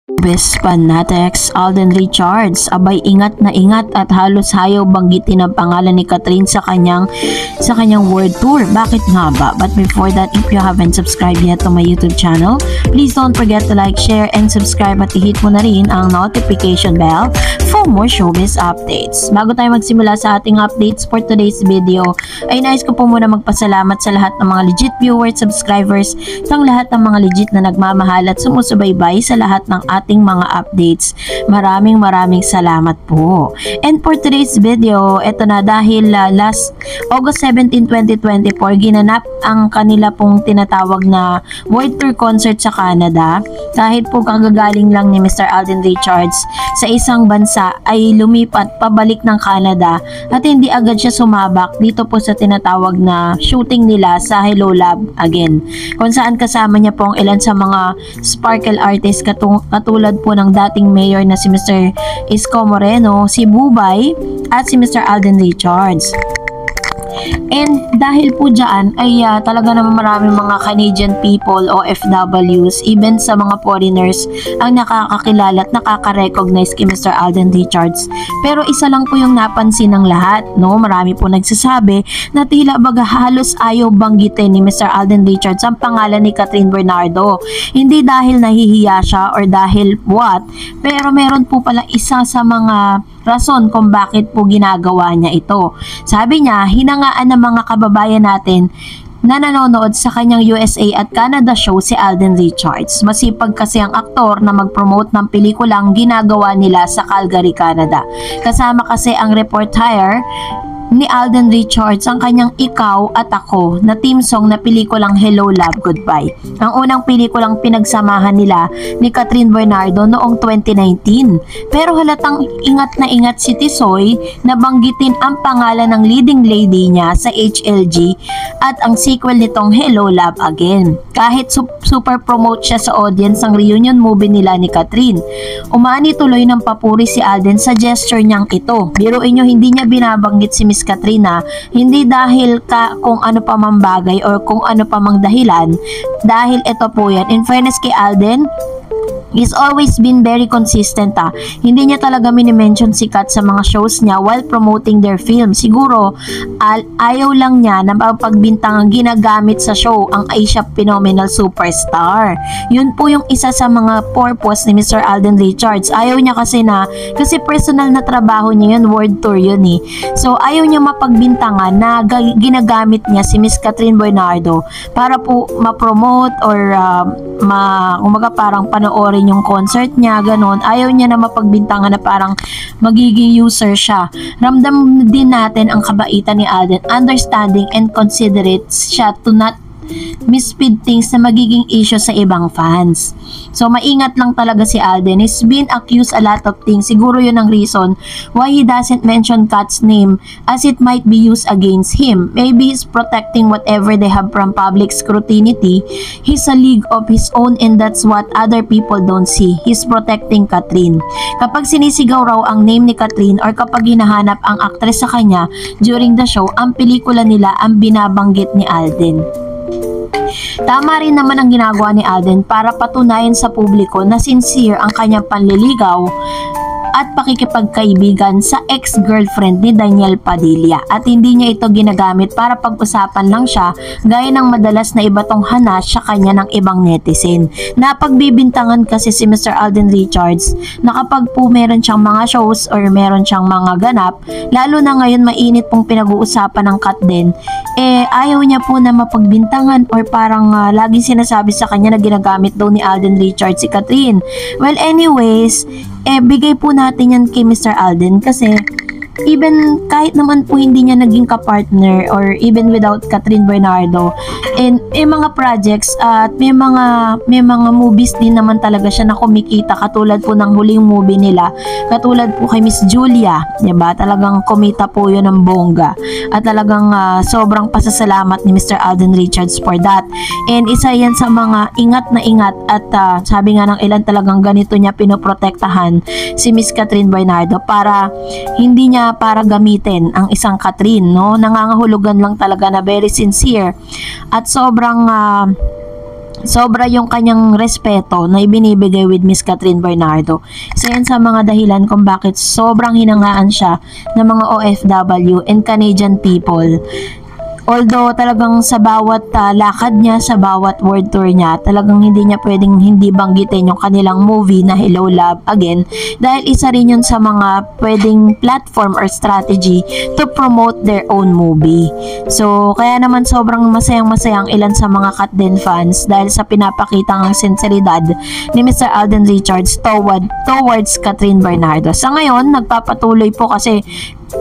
Best fanatics, Alden Richards, abay ingat na ingat at halos hayaw banggitin ang pangalan ni Kathryn sa kanyang world tour. Bakit nga ba? But before that, if you haven't subscribed yet to my YouTube channel, please don't forget to like, share, and subscribe at i-hit mo na rin ang notification bell for more showbiz updates. Bago tayo magsimula sa ating updates for today's video, ay nais ko po muna magpasalamat sa lahat ng mga legit viewers, subscribers, sa lahat ng mga legit na nagmamahal at sumusubaybay sa lahat ng ating mga updates. Maraming salamat po. And for today's video, eto na, dahil last August 17, 2024, ginanap ang kanila pong tinatawag na World Tour concert sa Canada. Kahit po kagagaling lang ni Mr. Alden Richards sa isang bansa, ay lumipat pabalik ng Canada at hindi agad siya sumabak dito po sa tinatawag na shooting nila sa Hello Love Again, kung saan kasama niya po ang ilan sa mga sparkle artists katulad po ng dating mayor na si Mr. Isko Moreno, si Bubay at si Mr. Alden Richards. And dahil po dyan ay talaga naman maraming mga Canadian people, OFWs, even sa mga foreigners ang nakakakilala at nakaka-recognize kay Mr. Alden Richards. Pero isa lang po yung napansin ng lahat, no? Marami po nagsasabi na tila baga halos ayaw banggitin ni Mr. Alden Richards ang pangalan ni Kathryn Bernardo. Hindi dahil nahihiya siya or dahil what, pero meron po pala isa sa mga rason kung bakit po ginagawa niya ito. Sabi niya, hinangaan ng mga kababayan natin na nanonood sa kanyang USA at Canada show si Alden Richards. Masipag kasi ang aktor na mag-promote ng pelikulang ginagawa nila sa Calgary, Canada. Kasama kasi ang reporter ni Alden Richards ang kanyang Ikaw at Ako na theme song na pelikulang Hello Love Goodbye. Ang unang pelikulang pinagsamahan nila ni Kathryn Bernardo noong 2019. Pero halatang ingat na ingat si Tisoy na banggitin ang pangalan ng leading lady niya sa HLG at ang sequel nitong Hello Love Again. Kahit super promote siya sa audience ng reunion movie nila ni Kathryn, umani tuloy ng papuri si Alden sa gesture niyang ito. Biruin nyo, hindi niya binabanggit si Miss Katrina, hindi dahil kung ano pa mang bagay or kung ano pa mang dahilan, dahil ito po yan. In fairness kay Alden, he's always been very consistent. Hindi niya talaga minimension si Kat sa mga shows niya while promoting their film. Siguro ayaw lang niya na pagbintang ang ginagamit sa show ang Asia Phenomenal Superstar. Yun po yung isa sa mga purpose ni Mr. Alden Richards. Ayaw niya kasi personal na trabaho niya yun, world tour yun eh. So ayaw niya mapagbintangan na ginagamit niya si Miss Kathryn Bernardo para po ma-promote or umaga parang panoorin yung concert niya, ganon. Ayaw niya na mapagbintangan na parang magiging user siya. Ramdam din natin ang kabaitan ni Alden, understanding and considerate siya to not misfeed things na magiging issue sa ibang fans. So maingat lang talaga si Alden. He's been accused a lot of things. Siguro yun ang reason why he doesn't mention Kat's name as it might be used against him. Maybe he's protecting whatever they have from public scrutiny. He's a league of his own and that's what other people don't see. He's protecting Kathryn. Kapag sinisigaw raw ang name ni Kathryn or kapag hinahanap ang actress sa kanya during the show, ang pelikula nila ang binabanggit ni Alden. Tama rin naman ang ginagawa ni Alden para patunayan sa publiko na sincere ang kanyang panliligaw at pakikipagkaibigan sa ex-girlfriend ni Daniel Padilla at hindi niya ito ginagamit para pag-usapan lang siya gaya ng madalas na iba tong hanas sa kanya ng ibang netizen. Napagbibintangan kasi si Mr. Alden Richards na kapag po meron siyang mga shows or meron siyang mga ganap, lalo na ngayon mainit pong pinag-uusapan ng Kat din, ayaw niya po na mapagbintangan or parang laging sinasabi sa kanya na ginagamit daw ni Alden Richards si Kathryn. Well anyways, bigay po natin yan kay Mr. Alden kasi even kahit naman po hindi niya naging kapartner or even without Kathryn Bernardo, and may mga projects at may mga movies din naman talaga siya na kumikita, katulad po ng huling movie nila, katulad po kay Miss Julia, diba? Talagang kumita po yun ng bongga at talagang sobrang pasasalamat ni Mr. Alden Richards for that. And isa yan sa mga ingat na ingat at sabi nga ng ilan, talagang ganito niya pinoprotektahan si Miss Kathryn Bernardo para hindi niya para gamitin ang isang Kathryn, no? Nangangahulugan lang talaga na very sincere at sobrang sobra yung kanyang respeto na ibinibigay with Miss Catherine Bernardo. So yan sa mga dahilan kung bakit sobrang hinangaan siya ng mga OFW and Canadian people. Although talagang sa bawat lakad niya, sa bawat world tour niya, talagang hindi niya pwedeng hindi banggitin yung kanilang movie na Hello Love Again, dahil isa rin yun sa mga pwedeng platform or strategy to promote their own movie. So kaya naman sobrang masayang-masayang ilan sa mga Katden fans dahil sa pinapakitang sinseridad ni Mr. Alden Richards towards Catherine Bernardo. Sa ngayon, nagpapatuloy po kasi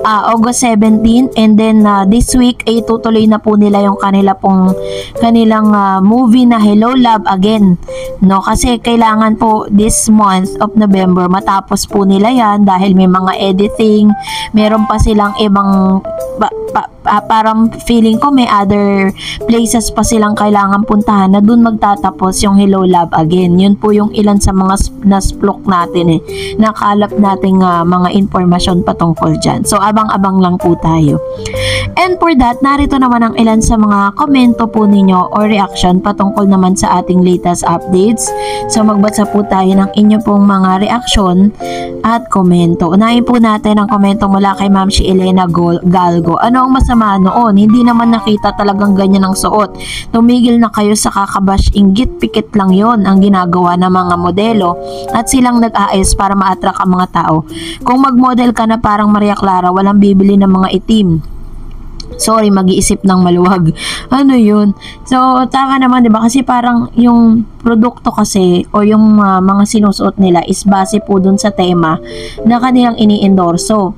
August 17 and then this week ay tutuloy na po nila yung kanilang movie na Hello Love Again, no, kasi kailangan po this month of November matapos po nila yan dahil may mga editing, meron pa silang ibang parang feeling ko may other places pa silang kailangan puntahan na dun magtatapos yung Hello Love Again. Yun po yung ilan sa mga nasplok natin nakalap nating mga informasyon patungkol dyan. So abang-abang lang po tayo. And for that, narito naman ang ilan sa mga komento po ninyo or reaction patungkol naman sa ating latest updates. So magbasa po tayo ng inyo pong mga reaction at komento. Unahin po natin ang komento mula kay Ma'am si Elena Galgo. Ano ang masama noon? Hindi naman nakita talagang ganyan ang suot. Tumigil na kayo sa kakabash, inggit, pikit lang yon ang ginagawa ng mga modelo at silang nag-aayos para ma-attract ang mga tao. Kung mag-model ka na parang Maria Clara, walang bibili ng mga itim. Sorry, mag-iisip ng maluwag. Ano yun? So, tama naman, diba? Kasi parang yung produkto kasi o yung mga sinusuot nila is base po dun sa tema na kanilang ini-endorso.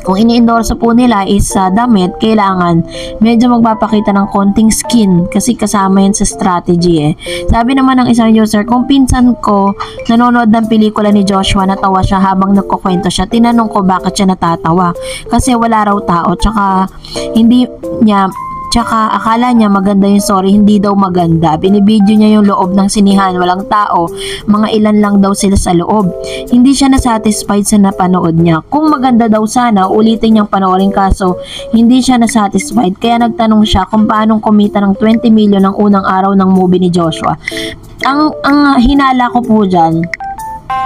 Kung ini-endorso po nila is damit, kailangan medyo magpapakita ng konting skin kasi kasama yan sa strategy Sabi naman ng isang user, kung pinsan ko nanonood ng pelikula ni Joshua, natawa siya habang nagkukwento siya, tinanong ko bakit siya natatawa. Kasi wala raw tao, tsaka akala niya maganda yung story, hindi daw maganda. Binibidyo niya yung loob ng sinihan, walang tao, mga ilan lang daw sila sa loob. Hindi siya nasatisfied sa napanood niya. Kung maganda daw sana, ulitin niyang panoorin kaso hindi siya nasatisfied. Kaya nagtanong siya kung paanong kumita ng 20 million ng unang araw ng movie ni Joshua. Ang hinala ko po dyan,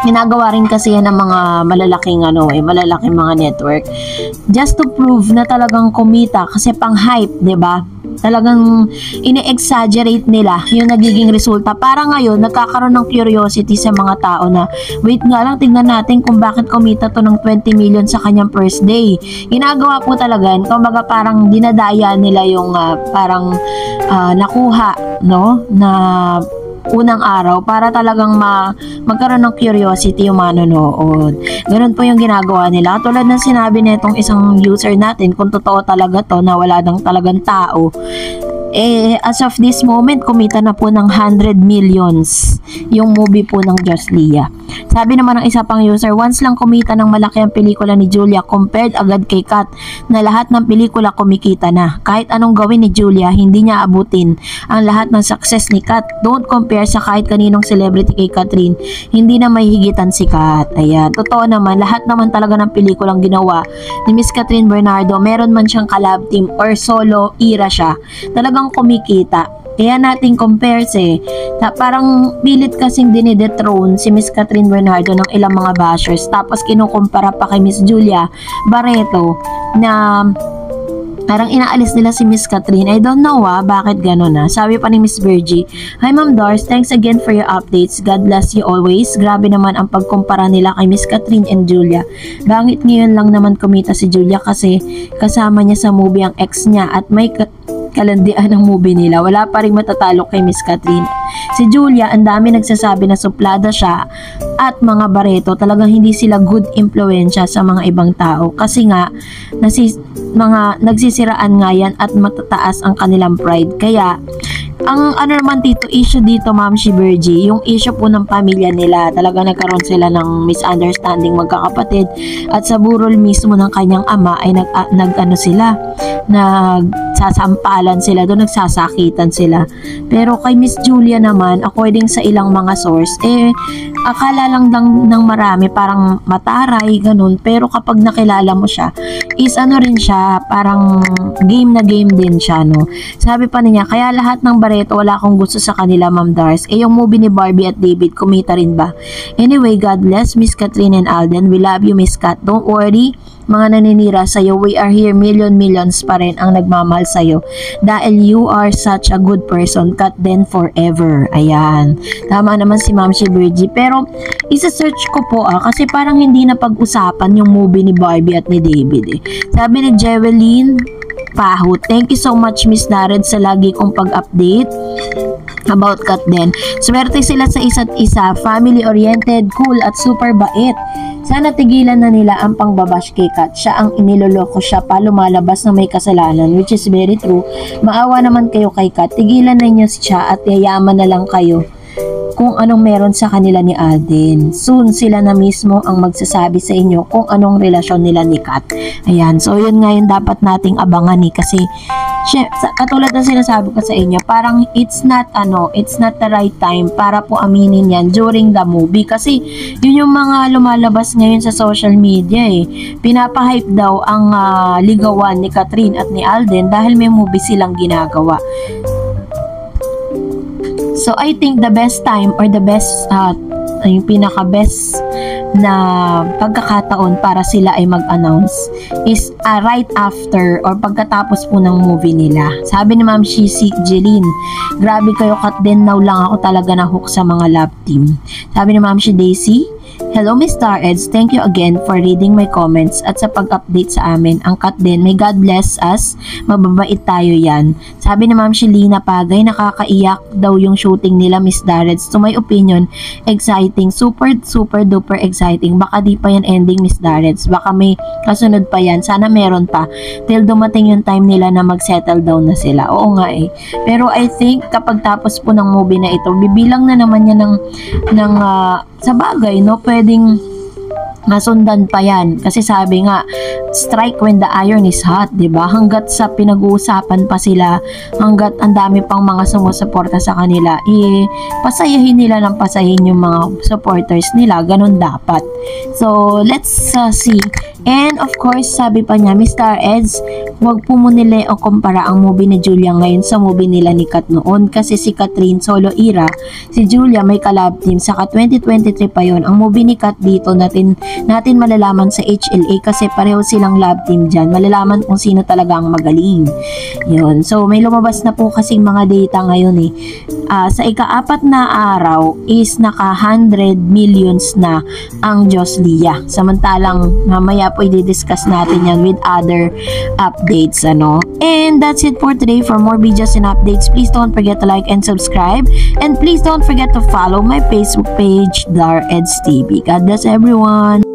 ginagawa rin kasi yan ng mga malalaking mga network just to prove na talagang kumita kasi pang hype, 'di ba? Talagang ine-exaggerate nila yung nagiging resulta para ngayon nagkakaroon ng curiosity sa mga tao na wait nga lang, tingnan natin kung bakit kumita to ng 20 million sa kanyang first day. Ginagawa po talaga yan, kumbaga parang dinadaya nila yung nakuha na unang araw para talagang magkaroon ng curiosity yung manonood. Ganun po yung ginagawa nila. Tulad ng sinabi nitong isang user natin, kung totoo talaga to na wala nang talagang tao, as of this moment, kumita na po ng 100 millions yung movie po ng Just Leah. Sabi naman ng isa pang user, once lang kumita ng malaki ang pelikula ni Julia compared agad kay Kat na lahat ng pelikula kumikita na. Kahit anong gawin ni Julia, hindi niya abutin ang lahat ng success ni Kat. Don't compare sa kahit kaninong celebrity kay Catherine. Hindi na may higitan si Kat. Ayan, totoo naman, lahat naman talaga ng pelikulang ginawa ni Miss Catherine Bernardo, meron man siyang collab team or solo era siya, talagang kumikita. Kaya natin compare parang pilit kasing dinidethrone si Miss Catherine Bernardo ng ilang mga bashers, tapos kinukumpara pa kay Miss Julia Barreto na parang inaalis nila si Miss Catherine. I don't know bakit gano'n Sabi pa ni Miss Virgie, hi Ma'am Dors, thanks again for your updates. God bless you always. Grabe naman ang pagkumpara nila kay Miss Catherine and Julia. Bangit ngayon lang naman kumita si Julia kasi kasama niya sa movie ang ex niya at may kalandian ng movie nila. Wala pa rin matatalo kay Miss Catherine. Si Julia, ang dami nagsasabi na suplada siya at mga Barreto, talagang hindi sila good impluensya sa mga ibang tao kasi nga nagsisiraan nga yan at matataas ang kanilang pride. Kaya ang naman issue dito Ma'am Shiberji, yung issue po ng pamilya nila, talaga nagkaroon sila ng misunderstanding magkakapatid at sa burol mismo ng kanyang ama ay nagsasampalan sila doon, nagsasakitan sila. Pero kay Miss Julia naman, according sa ilang mga source, akala lang ng marami parang mataray, ganun. Pero kapag nakilala mo siya, is rin siya, parang game na game din siya, no? Sabi pa niya, kaya lahat ng pareto, wala akong gusto sa kanila, Ma'am Dars. Eh, yung movie ni Barbie at David, kumita rin ba? Anyway, God bless Miss Catherine and Alden. We love you, Miss Cat. Don't worry, mga naninira sa'yo. We are here. Millions pa rin ang nagmamahal sa'yo. Dahil you are such a good person. Cut then forever. Ayan. Tama naman si Ma'am Shibergy. Pero, isa-search ko po kasi parang hindi na pag-usapan yung movie ni Barbie at ni David eh. Sabi ni Jewelyn Pahut, thank you so much Miss Darren sa lagi kong pag-update about Kat din. Swerte sila sa isa't isa, family-oriented, cool at super bait. Sana tigilan na nila ang pangbabash kay Kat. Siya ang iniloloko, siya pa lumalabas na may kasalanan, which is very true. Maawa naman kayo kay Kat. Tigilan na niyo siya at yayaman na lang kayo kung anong meron sa kanila ni Alden. Soon sila na mismo ang magsasabi sa inyo kung anong relasyon nila ni Kat. Ayan, so yun nga yung dapat nating abangan kasi katulad na sinasabi ko sa inyo, parang it's not the right time para po aminin yan during the movie kasi yun yung mga lumalabas ngayon sa social media pinapahype daw ang ligawan ni Catherine at ni Alden dahil may movie silang ginagawa. So, I think the best time or the best, yung pinaka-best na pagkakataon para sila ay mag-announce is right after or pagkatapos po ng movie nila. Sabi ni Ma'am Shisi Jeline, grabe kayo Kat din, now lang ako talaga na hook sa mga love team. Sabi ni Ma'am Shi Daisy, hello Miss Star Eds, thank you again for reading my comments at sa pag-update sa amin. Ang Kat din, may God bless us, mababait tayo yan. Sabi ni Ma'am Shelina Pagay, nakakaiyak daw yung shooting nila Miss Darreds. To my opinion, exciting, super duper exciting. Baka di pa yan ending Miss Darreds, baka may kasunod pa yan, sana meron pa till dumating yung time nila na mag-settle down na sila. Oo nga pero I think kapag tapos po ng movie na ito, bibilang na naman yan ng sa bagay, pwedeng masundan pa yan. Kasi sabi nga, strike when the iron is hot, diba? Hanggat sa pinag-uusapan pa sila, hanggat ang dami pang mga sumusuporta sa kanila, pasayahin nila ng pasayahin yung mga supporters nila. Ganun dapat. So, let's see. And of course, sabi pa niya, Mr. Eds, huwag po mo nila o kumpara ang movie ni Julia ngayon sa movie nila ni Kat noon. Kasi si Catherine solo era, si Julia may kalab team. Saka 2023 pa yon. Ang movie ni Kat dito natin malalaman sa HLA kasi pareho silang love team dyan. Malalaman kung sino talaga ang magaling. Yun. So, may lumabas na po kasing mga data ngayon sa ika-4 na araw is naka 100 millions na ang Joslia. Samantalang mamaya po i-discuss natin yan with other updates And that's it for today. For more videos and updates, please don't forget to like and subscribe. And please don't forget to follow my Facebook page, Dar Eds TV. God bless everyone.